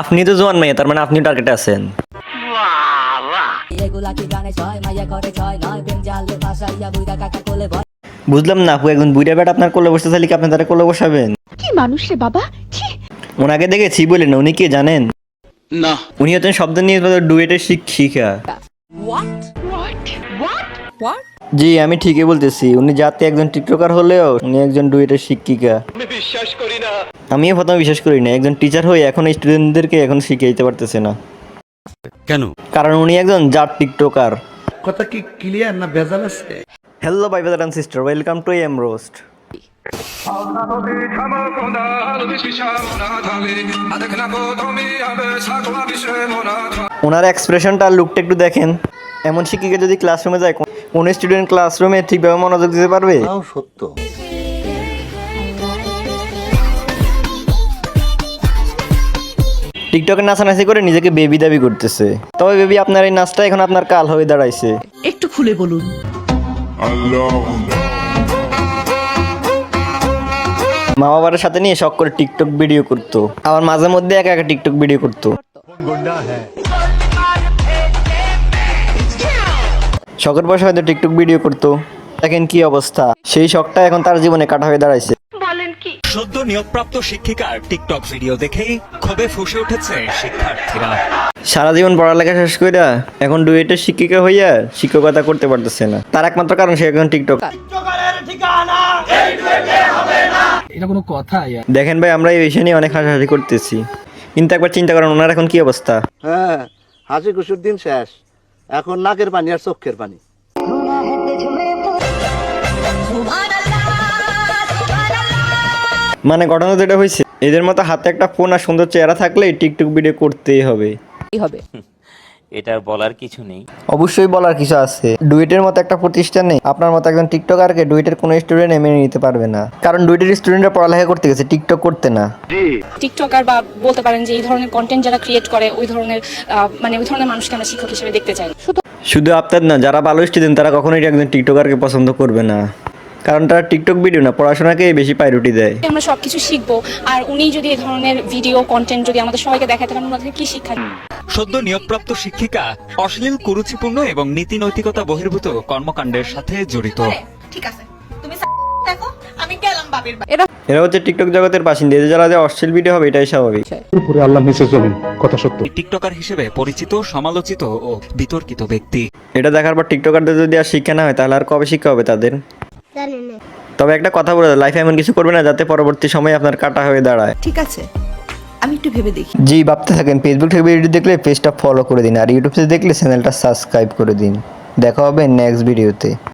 আপনি তো জোয়ান মাইয়া, তার মানে আপনি টার্গেটে আছেন। বুঝলাম না আপু, একজন বুইড়া বেটা আপনার কোলে বসতে চাইলে কি আপনি তারা কোলে বসাবেন? কি মানুষ রে বাবা, ছি। ওনাকে দেখেছি বলেন, উনি কে জানেন? না, উনি হচ্ছেন শব্দ নিয়ে ডুয়েটের শিক্ষিকা। জি আমি ঠিকই বলতেছি, উনি যাতে একজন টিকটকার হলেও উনি একজন ডুয়েটের শিক্ষিকা। আমি বিশ্বাস করি না। আমিও প্রথমে বিশ্বাস করি না, একজন টিচার হয়ে এখন স্টুডেন্টদেরকে এখন শিখাইতে পারতেছে না। কেন? কারণ উনি একজন জাত টিকটকার। কথা কি ক্লিয়ার না ভেজাল আছে? হ্যালো ভাই brother and sister, welcome to M roast. ওনার এক্সপ্রেশনটা লুকটা একটু দেখেন। এমন শিক্ষিকা যদি ক্লাসরুমে যায়, কোন স্টুডেন্ট ক্লাসরুমে ঠিকভাবে মনোযোগ দিতে পারবে? সত্য। টিকটকে নাচানাচি করে নিজেকে বেবি দাবি করতেছে। তবে বেবি, আপনার এই নাচটা এখন আপনার কাল হয়ে দাঁড়াইছে। একটু খুলে বলুন। মা বাবার সাথে নিয়ে শখ করে টিকটক ভিডিও করতো, আবার মাঝে মধ্যে একা একা টিকটক ভিডিও করতো। শখের বয়সে হয়তো টিকটক ভিডিও করতো, দেখেন কি অবস্থা। সেই শখটা এখন তার জীবনে কাটা হয়ে দাঁড়াইছে। সদ্য নিয়োগপ্রাপ্ত শিক্ষিকার টিকটক ভিডিও দেখেই ক্ষোভে ফুঁসে উঠেছে শিক্ষার্থীরা। সারা জীবন পড়ালেখা শেষ কইরা এখন ডুয়েটের শিক্ষিকা হইয়া শিক্ষকতা করতে পারতেছে না। তার একমাত্র কারণ সে এখন টিকটক। দেখেন ভাই, আমরা এই বিষয় নিয়ে অনেক হাসাহাসি করতেছি, কিন্তু একবার চিন্তা করেন ওনার এখন কি অবস্থা। হ্যাঁ, হাসি খুশির দিন শেষ, এখন নাকের পানি আর চোখের পানি। মানে ঘটনা যেটা হয়েছে, এদের মতো হাতে একটা ফোন আর সুন্দর চেহারা থাকলেই টিকটক ভিডিও করতেই হবে। এটার বলার কিছু নেই। অবশ্যই বলার কিছু আছে। ডুয়েটের মতো একটা প্রতিষ্ঠানে আপনার মতো একজন টিকটকারকে ডুয়েটের কোনো স্টুডেন্ট মেনে নিতে পারবে না, কারণ ডুয়েটের স্টুডেন্টরা পড়ালেখা করতে গেছে, টিকটক করতে না। টিকটকার বা বলতে পারেন যে এই ধরনের কন্টেন্ট যারা ক্রিয়েট করে ওই ধরনের মানুষকে আমরা শিক্ষক হিসেবে দেখতে চাই। শুধু আপনার না, যারা ভালো স্টুডেন্ট তারা কখনোই একজন টিকটকারকে পছন্দ করবে না, কারণ তারা টিকটক ভিডিও না পড়াশোনাকে বেশি প্রায়োরিটি দেয়। আমরা সবকিছু শিখবো, আর উনি যদি এই ধরনের ভিডিও কন্টেন্ট যদি আমাদের সবাইকে দেখায় তাহলে আমাদের কি শিক্ষা? সদ্য নিয়োগপ্রাপ্ত শিক্ষিকা অশ্লীল, কুরুচিপূর্ণ এবং নীতি নৈতিকতা বহির্ভূত কর্মকাণ্ডের সাথে জড়িত। ঠিক আছে, তুমি দেখো, আমি গেলাম বাপের বাড়ি। এরা হচ্ছে টিকটক জগতের বাসিন্দা, এদের যারা অশ্লীল ভিডিও হবে এটাই স্বাভাবিক। পুরো আল্লাহ নিচে জমিন, কথা সত্য। টিকটকার হিসেবে পরিচিত, সমালোচিত ও বিতর্কিত ব্যক্তি। এটা দেখার পর টিকটকারদের যদি আর শিক্ষা না হয় তাহলে আর কবে শিক্ষা হবে তাদের? তবে একটা কথা বলে, লাইফে এমন কিছু করবে না যাতে পরবর্তী সময়ে আপনার কাটা হয়ে দাঁড়ায়। ঠিক আছে, আমি একটু ভেবে দেখি। জি ভাবতে থাকেন। ফেসবুক থেকে ভিডিও দেখলে পেজটা ফলো করে দিন, আর ইউটিউব থেকে দেখলে চ্যানেলটা সাবস্ক্রাইব করে দিন। দেখা হবে নেক্সট ভিডিওতে।